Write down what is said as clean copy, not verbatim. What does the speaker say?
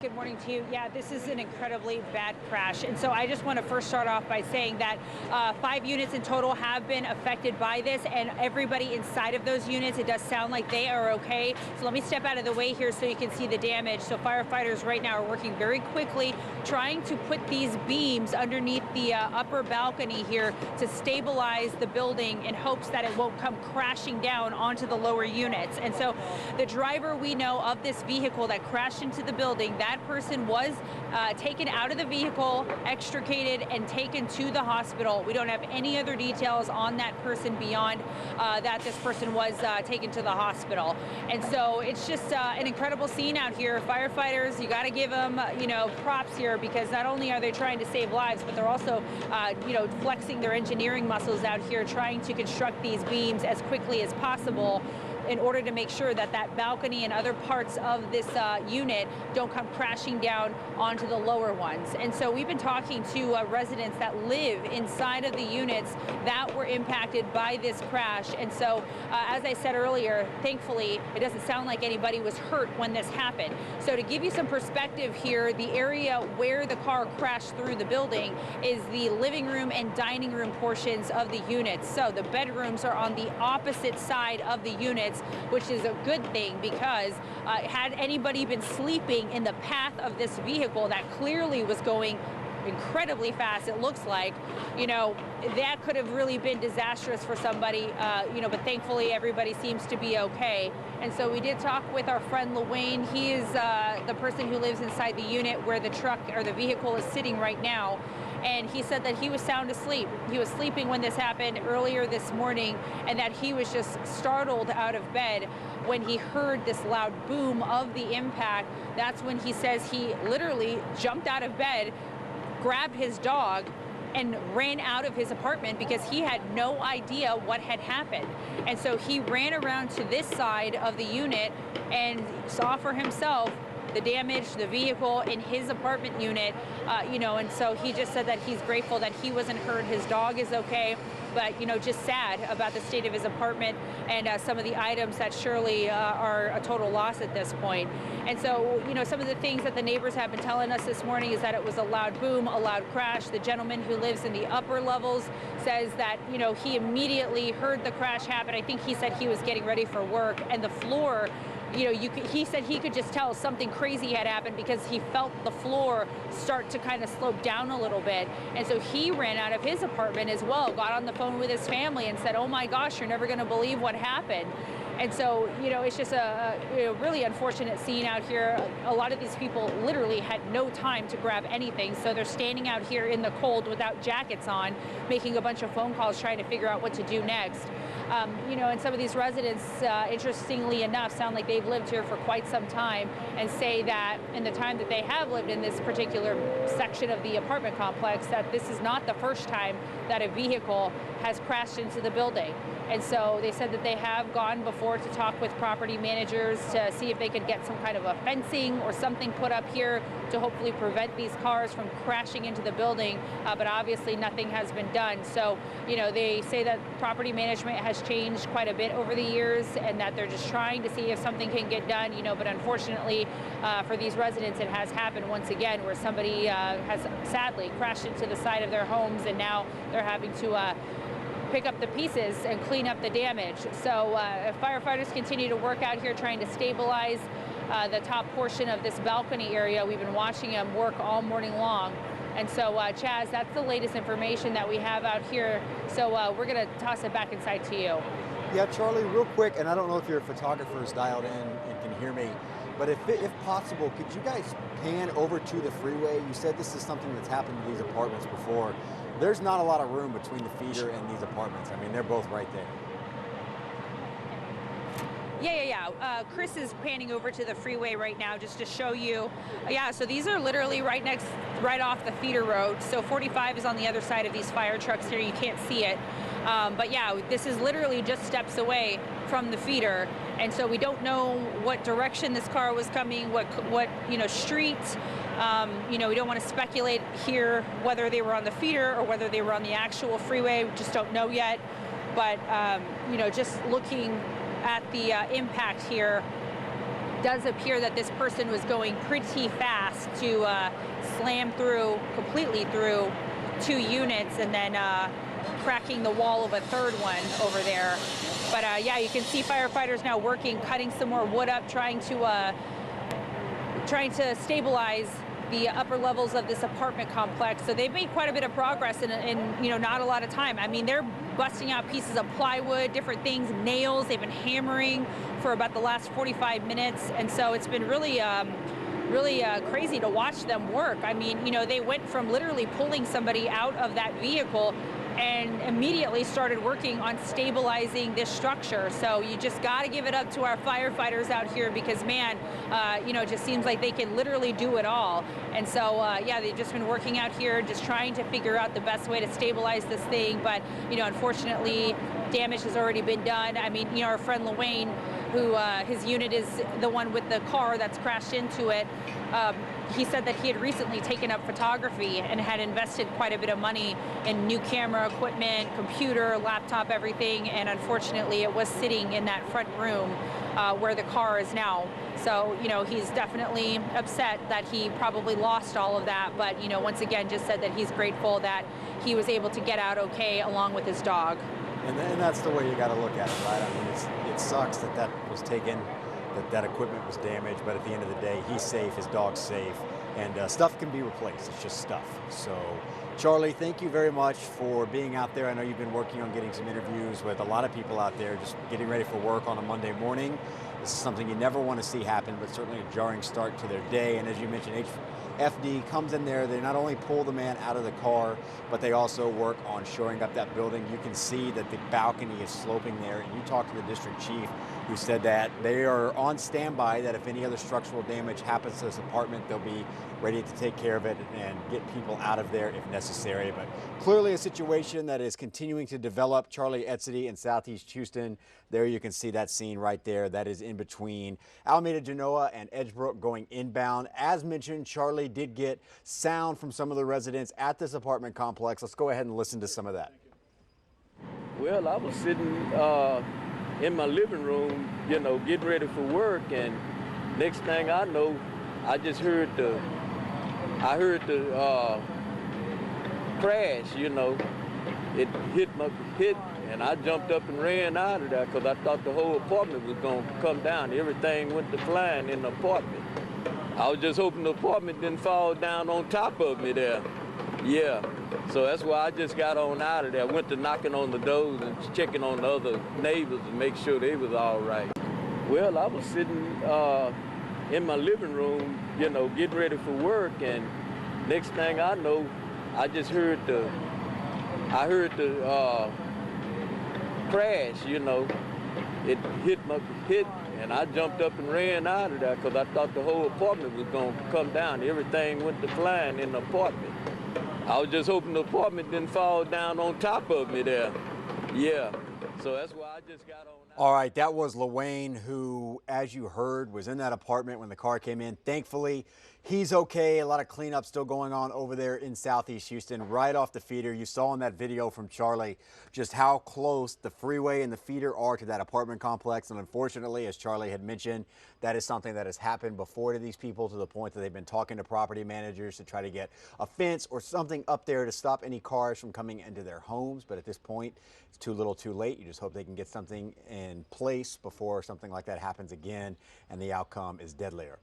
Good morning to you. Yeah, this is an incredibly bad crash. And so I just want to first start off by saying that 5 units in total have been affected by this, and everybody inside of those units, it does sound like they are okay. So let me step out of the way here so you can see the damage. So firefighters right now are working very quickly, trying to put these beams underneath the upper balcony here to stabilize the building in hopes that it won't come crashing down onto the lower units. And so the driver we know of this vehicle that crashed into the building, that person was taken out of the vehicle, extricated, and taken to the hospital. We don't have any other details on that person beyond that this person was taken to the hospital. And so it's just an incredible scene out here. Firefighters, you got to give them, props here, because not only are they trying to save lives, but they're also, flexing their engineering muscles out here, trying to construct these beams as quickly as possible in order to make sure that that balcony and other parts of this unit don't come crashing down onto the lower ones. And so we've been talking to residents that live inside of the units that were impacted by this crash. And so, as I said earlier, thankfully, it doesn't sound like anybody was hurt when this happened. So to give you some perspective here, the area where the car crashed through the building is the living room and dining room portions of the units. So the bedrooms are on the opposite side of the units, which is a good thing, because had anybody been sleeping in the path of this vehicle that clearly was going incredibly fast, it looks like, that could have really been disastrous for somebody, but thankfully everybody seems to be okay. And so we did talk with our friend LaWayne. He is the person who lives inside the unit where the truck or the vehicle is sitting right now. And he said that he was sound asleep. He was sleeping when this happened earlier this morning, and that he was just startled out of bed when he heard this loud boom of the impact. That's when he says he literally jumped out of bed, grabbed his dog, and ran out of his apartment because he had no idea what had happened. And so he ran around to this side of the unit and saw for himself the damage, the vehicle in his apartment unit, and so he just said that he's grateful that he wasn't hurt. His dog is okay, but, just sad about the state of his apartment and some of the items that surely are a total loss at this point. And so, some of the things that the neighbors have been telling us this morning is that it was a loud boom, a loud crash. The gentleman who lives in the upper levels says that, he immediately heard the crash happen. I think he said he was getting ready for work, and the floor, he said he could just tell something crazy had happened because he felt the floor start to kind of slope down a little bit. And so he ran out of his apartment as well, got on the phone with his family and said, "Oh my gosh, you're never going to believe what happened." And so, it's just a really unfortunate scene out here. A lot of these people literally had no time to grab anything. So they're standing out here in the cold without jackets on, making a bunch of phone calls, trying to figure out what to do next. And some of these residents, interestingly enough, sound like they've lived here for quite some time, and say that in the time that they have lived in this particular section of the apartment complex, that this is not the first time that a vehicle has crashed into the building. And so they said that they have gone before to talk with property managers to see if they could get some kind of a fencing or something put up here to hopefully prevent these cars from crashing into the building, but obviously nothing has been done. So, they say that property management has changed quite a bit over the years, and that they're just trying to see if something can get done, but unfortunately for these residents, it has happened once again, where somebody has sadly crashed into the side of their homes, and now they're having to pick up the pieces and clean up the damage. So firefighters continue to work out here trying to stabilize the top portion of this balcony area. We've been watching them work all morning long. And so, Chaz, that's the latest information that we have out here. So we're going to toss it back inside to you. Yeah, Charlie, real quick, and I don't know if your photographer is dialed in and can hear me, but if possible, could you guys pan over to the freeway? You said this is something that's happened to these apartments before. There's not a lot of room between the feeder and these apartments. I mean, they're both right there. Yeah. Chris is panning over to the freeway right now just to show you. Yeah, so these are literally right off the feeder road. So 45 is on the other side of these fire trucks here. You can't see it. But yeah, this is literally just steps away from the feeder. And so we don't know what direction this car was coming, what street. We don't want to speculate here whether they were on the feeder or whether they were on the actual freeway. We just don't know yet. But, just looking at the impact here, does appear that this person was going pretty fast to slam through, completely through 2 units and then cracking the wall of a 3rd one over there. But yeah, you can see firefighters now working, cutting some more wood up, trying to stabilize the upper levels of this apartment complex. So they've made quite a bit of progress in you know, not a lot of time. I mean, they're busting out pieces of plywood, different things, nails. They've been hammering for about the last 45 minutes. And so it's been really crazy to watch them work. I mean, you know, they went from literally pulling somebody out of that vehicle and immediately started working on stabilizing this structure. So you just got to give it up to our firefighters out here because, man, you know, it just seems like they can literally do it all. And so, yeah, they've just been working out here, just trying to figure out the best way to stabilize this thing. But, you know, unfortunately, damage has already been done. I mean, you know, our friend Lawayne, who his unit is the one with the car that's crashed into it, he said that he had recently taken up photography and had invested quite a bit of money in new camera equipment, computer, laptop, everything, and unfortunately it was sitting in that front room where the car is now. So, you know, he's definitely upset that he probably lost all of that, but, you know, once again, just said that he's grateful that he was able to get out okay along with his dog. And that's the way you got to look at it, right? I mean, it sucks that was taken, that equipment was damaged, but at the end of the day, he's safe, his dog's safe, and stuff can be replaced. It's just stuff. So, Charlie, thank you very much for being out there. I know you've been working on getting some interviews with a lot of people out there, just getting ready for work on a Monday morning. This is something you never want to see happen, but certainly a jarring start to their day. And as you mentioned, FD comes in there, they not only pull the man out of the car, but they also work on shoring up that building. You can see that the balcony is sloping there, and you talked to the district chief who said that they are on standby, that if any other structural damage happens to this apartment, they'll be ready to take care of it and get people out of there if necessary. But clearly a situation that is continuing to develop. Charlie Etzedy in Southeast Houston. There you can see that scene right there. That is in between Alameda Genoa and Edgebrook going inbound. As mentioned, Charlie did get sound from some of the residents at this apartment complex. Let's go ahead and listen to some of that. Well, I was sitting in my living room, you know, getting ready for work, and next thing I know, I just heard the crash, you know. It hit, and I jumped up and ran out of there because I thought the whole apartment was going to come down. Everything went to flying in the apartment. I was just hoping the apartment didn't fall down on top of me there. Yeah, so that's why I just got on out of there. I went to knocking on the doors and checking on the other neighbors to make sure they was all right. Well, I was sitting in my living room, you know, getting ready for work, and next thing I know, I just heard the crash, you know. It hit, and I jumped up and ran out of there because I thought the whole apartment was going to come down. Everything went to flying in the apartment. I was just hoping the apartment didn't fall down on top of me there. Yeah, so that's why I just got on. All right, that was Lawayne, who, as you heard, was in that apartment when the car came in. Thankfully, he's okay. A lot of cleanup still going on over there in Southeast Houston, right off the feeder. You saw in that video from Charlie just how close the freeway and the feeder are to that apartment complex. And unfortunately, as Charlie had mentioned, that is something that has happened before to these people, to the point that they've been talking to property managers to try to get a fence or something up there to stop any cars from coming into their homes. But at this point, it's too little too late. You just hope they can get something in place before something like that happens again and the outcome is deadlier.